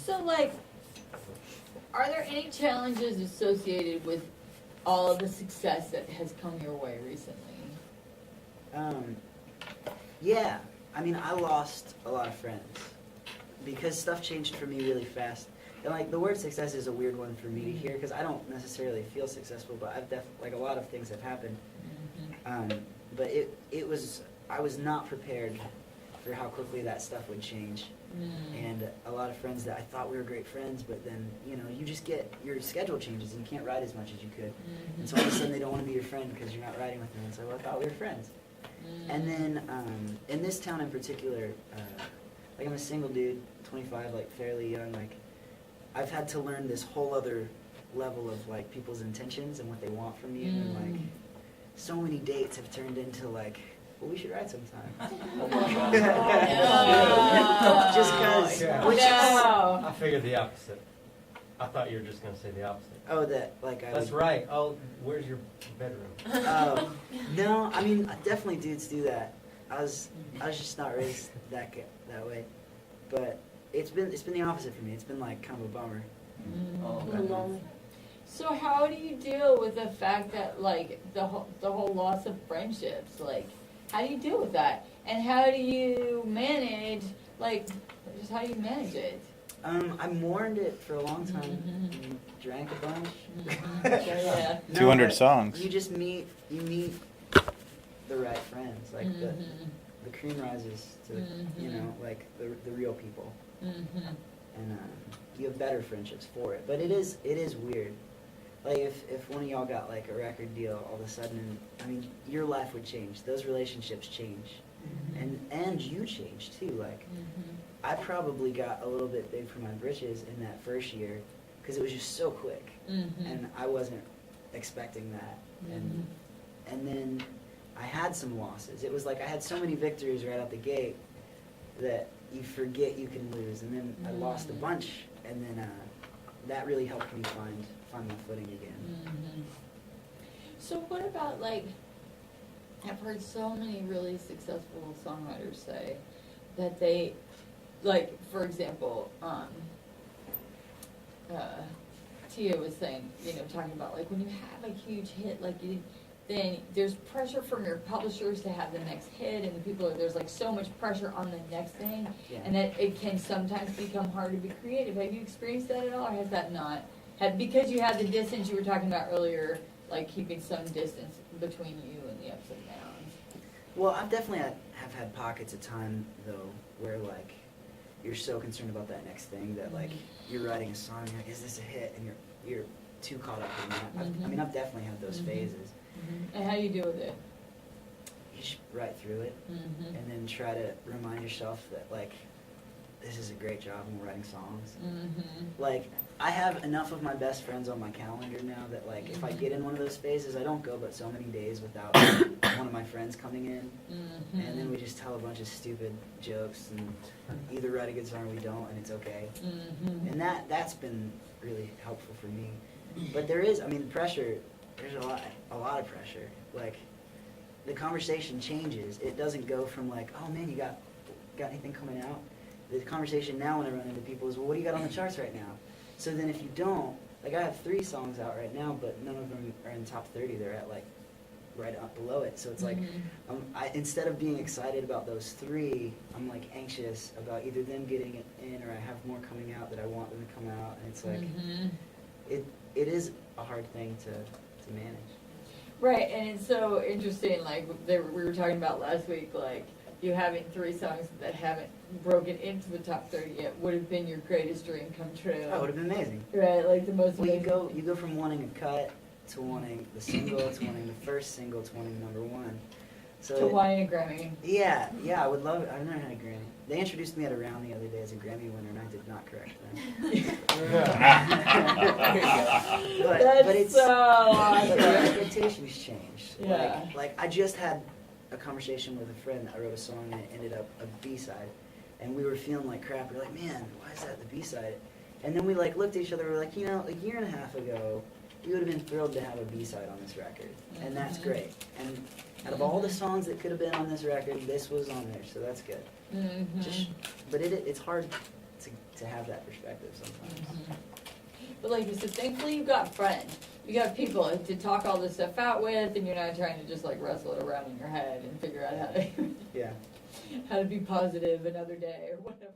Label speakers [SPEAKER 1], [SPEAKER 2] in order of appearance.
[SPEAKER 1] So, like, are there any challenges associated with all of the success that has come your way recently?
[SPEAKER 2] Yeah, I mean, I lost a lot of friends because stuff changed for me really fast. And like the word success is a weird one for me to hear because I don't necessarily feel successful, but I've like a lot of things have happened. But I was not prepared for how quickly that stuff would change. And a lot of friends that I thought we were great friends, but then, you know, you just get, your schedule changes and you can't ride as much as you could. And so all of a sudden they don't want to be your friend because you're not riding with them. And so, well, I thought we were friends. And then in this town in particular, like I'm a single dude, 25, like fairly young, like I've had to learn this whole other level of like people's intentions and what they want from you. And like so many dates have turned into like, well, we should ride sometime. Just because.
[SPEAKER 3] I figured the opposite. I thought you were just going to say the opposite.
[SPEAKER 2] Oh, that, like I
[SPEAKER 3] That's
[SPEAKER 2] would,
[SPEAKER 3] right. Oh, where's your bedroom?
[SPEAKER 2] no, I mean, definitely dudes do that. I was just not raised that way. But it's been the opposite for me. It's been like kind of a bummer.
[SPEAKER 1] So how do you deal with the fact that like the whole loss of friendships? Like, how do you deal with that? And how do you manage, like, just how do you manage it?
[SPEAKER 2] I mourned it for a long time. And drank a bunch.
[SPEAKER 1] Yeah.
[SPEAKER 4] 200 songs.
[SPEAKER 2] You just meet the right friends, like the cream rises to the, you know, like the real people, and you have better friendships for it. But it is weird. Like if one of y'all got like a record deal all of a sudden, I mean, your life would change. Those relationships change, and you change too. Like I probably got a little bit big for my britches in that first year because it was just so quick, and I wasn't expecting that, and then I had some losses. It was like I had so many victories right out the gate that you forget you can lose, and then I lost a bunch, and then that really helped me find my footing again.
[SPEAKER 1] So what about, like, I've heard so many really successful songwriters say that they, like, for example, Tia was saying, you know, talking about, like, when you have a huge hit, like, then there's pressure from your publishers to have the next hit, and the people, there's like so much pressure on the next thing, and that it can sometimes become hard to be creative. Have you experienced that at all, or has that not? Because you had the distance you were talking about earlier, like keeping some distance between you and the ups and downs.
[SPEAKER 2] Well, I've definitely have had pockets of time though where like you're so concerned about that next thing that like you're writing a song and you're like, is this a hit? And you're too caught up in that. I mean, I've definitely had those phases.
[SPEAKER 1] And how do you deal with it?
[SPEAKER 2] You just write through it and then try to remind yourself that like this is a great job and we're writing songs. Like I have enough of my best friends on my calendar now that like if I get in one of those phases, I don't go but so many days without one of my friends coming in, and then we just tell a bunch of stupid jokes and either write a good song or we don't, and it's okay. And that's been really helpful for me. But there is, I mean, pressure. There's a lot of pressure. Like the conversation changes. It doesn't go from like, oh man, you got anything coming out? The conversation now when I run into people is, well, what do you got on the charts right now? So then if you don't, like I have 3 songs out right now, but none of them are in the top 30. They're at like right up below it. So it's like, instead of being excited about those 3, I'm like anxious about either them getting it in or I have more coming out that I want them to come out. And it's like, it is a hard thing to manage.
[SPEAKER 1] Right, and it's so interesting, like we were talking about last week, like you having 3 songs that haven't broken into the top 30 yet would have been your greatest dream come true.
[SPEAKER 2] Oh, it would have been amazing.
[SPEAKER 1] Right, like the most amazing.
[SPEAKER 2] Well, you go from wanting a cut to wanting the single to wanting the first single to wanting #1. So
[SPEAKER 1] to wanting a Grammy.
[SPEAKER 2] Yeah, I would love it. I've never had a Grammy. They introduced me at a round the other day as a Grammy winner, and I did not correct them. but it's
[SPEAKER 1] so awesome.
[SPEAKER 2] But the expectations change.
[SPEAKER 1] Yeah.
[SPEAKER 2] Like I just had a conversation with a friend that I wrote a song and it ended up a B-side, and we were feeling like crap. We were like, man, why is that the B-side? And then we like looked at each other. We were like, you know, a year and a half ago, we would have been thrilled to have a B-side on this record, and that's great. And out of all the songs that could have been on this record, this was on there, so that's good. But it's hard to have that perspective sometimes.
[SPEAKER 1] But like you said, thankfully you've got friends. You got people to talk all this stuff out with, and you're not trying to just like wrestle it around in your head and figure out how to
[SPEAKER 2] Yeah.
[SPEAKER 1] how to be positive another day or whatever.